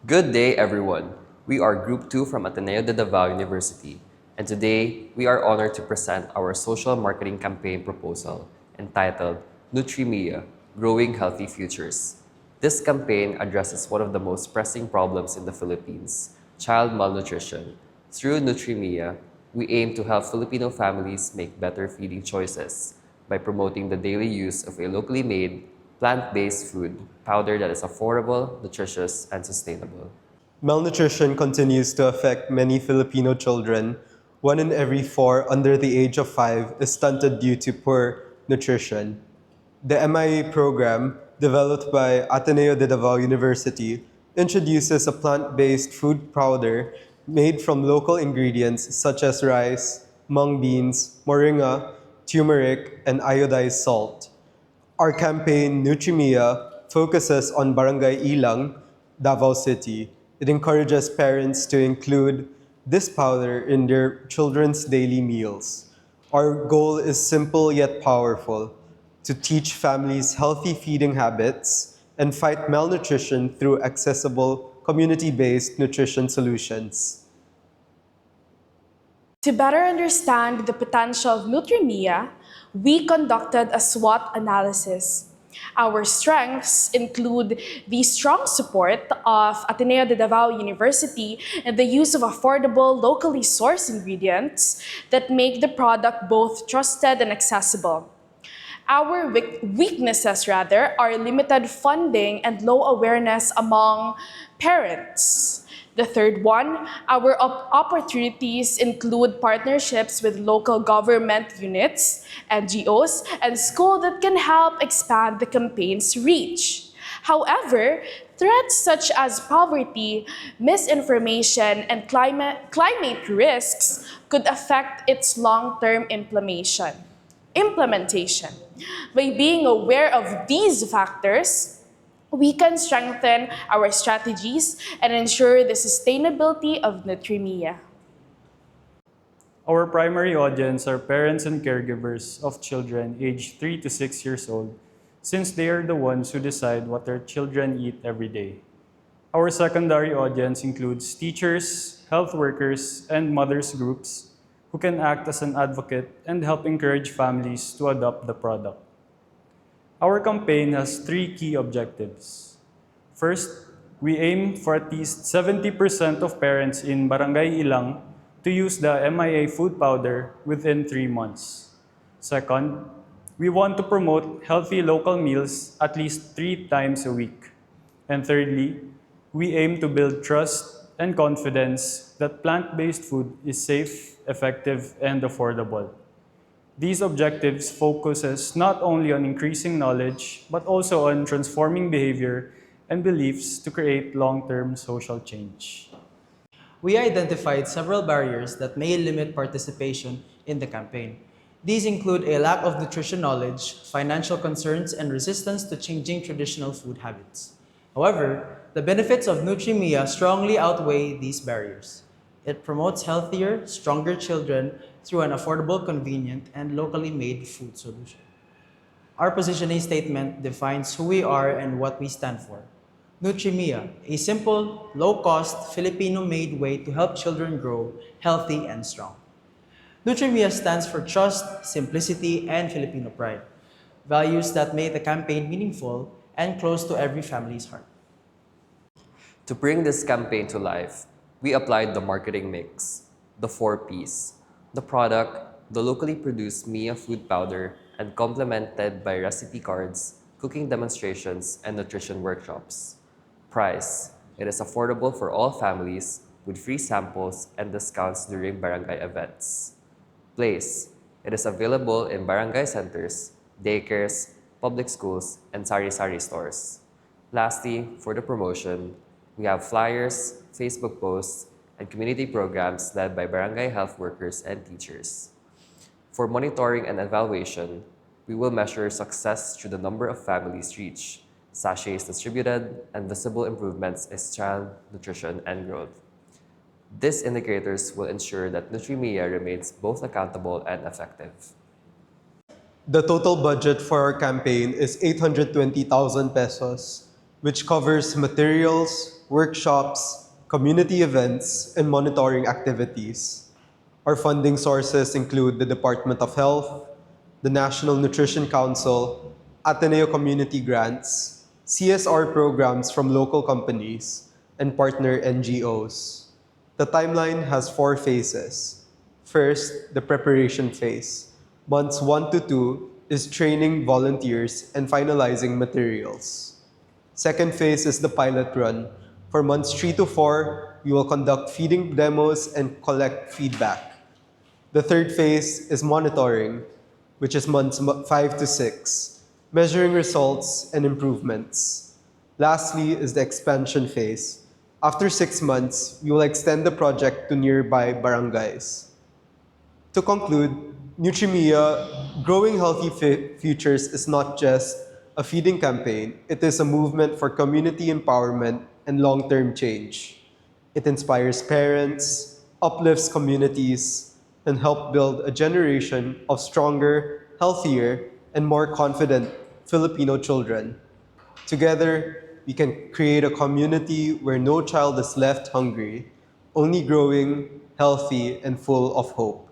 Good day, everyone. We are Group 2 from Ateneo de Davao University, and today we are honored to present our social marketing campaign proposal entitled NutriMia, Growing Healthy Futures. This campaign addresses one of the most pressing problems in the Philippines, child malnutrition. Through NutriMia, we aim to help Filipino families make better feeding choices by promoting the daily use of a locally made, plant-based food powder that is affordable, nutritious, and sustainable. Malnutrition continues to affect many Filipino children. One in every four under the age of 5 is stunted due to poor nutrition. The MIA program, developed by Ateneo de Davao University, introduces a plant-based food powder made from local ingredients such as rice, mung beans, moringa, turmeric, and iodized salt. Our campaign, NutriMia, focuses on Barangay Ilang, Davao City. It encourages parents to include this powder in their children's daily meals. Our goal is simple yet powerful: to teach families healthy feeding habits and fight malnutrition through accessible, community-based nutrition solutions. To better understand the potential of NutriMia, we conducted a SWOT analysis. Our strengths include the strong support of Ateneo de Davao University and the use of affordable, locally sourced ingredients that make the product both trusted and accessible. Our weaknesses, rather, are limited funding and low awareness among parents. The third one, our opportunities include partnerships with local government units, NGOs, and schools that can help expand the campaign's reach. However, threats such as poverty, misinformation, and climate risks could affect its long-term implementation. By being aware of these factors, we can strengthen our strategies and ensure the sustainability of NutriMia. Our primary audience are parents and caregivers of children aged 3 to 6 years old, since they are the ones who decide what their children eat every day. Our secondary audience includes teachers, health workers, and mothers groups who can act as an advocate and help encourage families to adopt the product. Our campaign has 3 key objectives. First, we aim for at least 70% of parents in Barangay Ilang to use the MIA food powder within 3 months. Second, we want to promote healthy local meals at least 3 times a week. And thirdly, we aim to build trust and confidence that plant-based food is safe, effective, and affordable. These objectives focuses not only on increasing knowledge, but also on transforming behavior and beliefs to create long-term social change. We identified several barriers that may limit participation in the campaign. These include a lack of nutrition knowledge, financial concerns, and resistance to changing traditional food habits. However, the benefits of NutriMia strongly outweigh these barriers. It promotes healthier, stronger children through an affordable, convenient, and locally made food solution. Our positioning statement defines who we are and what we stand for. NutriMia, a simple, low-cost, Filipino-made way to help children grow healthy and strong. NutriMia stands for trust, simplicity, and Filipino pride, values that make the campaign meaningful and close to every family's heart. To bring this campaign to life, we applied the marketing mix, the 4 Ps: the product, the locally produced Mia food powder, and complemented by recipe cards, cooking demonstrations, and nutrition workshops. Price: it is affordable for all families with free samples and discounts during barangay events. Place: it is available in barangay centers, daycares, public schools, and sari-sari stores. Lastly, for the promotion, we have flyers, Facebook posts, and community programs led by barangay health workers and teachers. For monitoring and evaluation, we will measure success through the number of families reached, sachets distributed, and visible improvements in child nutrition and growth. These indicators will ensure that NutriMia remains both accountable and effective. The total budget for our campaign is 820,000 pesos, which covers materials, workshops, community events, and monitoring activities. Our funding sources include the Department of Health, the National Nutrition Council, Ateneo Community Grants, CSR programs from local companies, and partner NGOs. The timeline has 4 phases. First, the preparation phase. Months 1 to 2 is training volunteers and finalizing materials. Second phase is the pilot run. For months 3 to 4, we will conduct feeding demos and collect feedback. The third phase is monitoring, which is months 5 to 6, measuring results and improvements. Lastly is the expansion phase. After 6 months, we will extend the project to nearby barangays. To conclude, NutriMia, Growing Healthy Futures is not just a feeding campaign, it is a movement for community empowerment and long-term change. It inspires parents, uplifts communities, and helps build a generation of stronger, healthier, and more confident Filipino children. Together, we can create a community where no child is left hungry, only growing, healthy, and full of hope.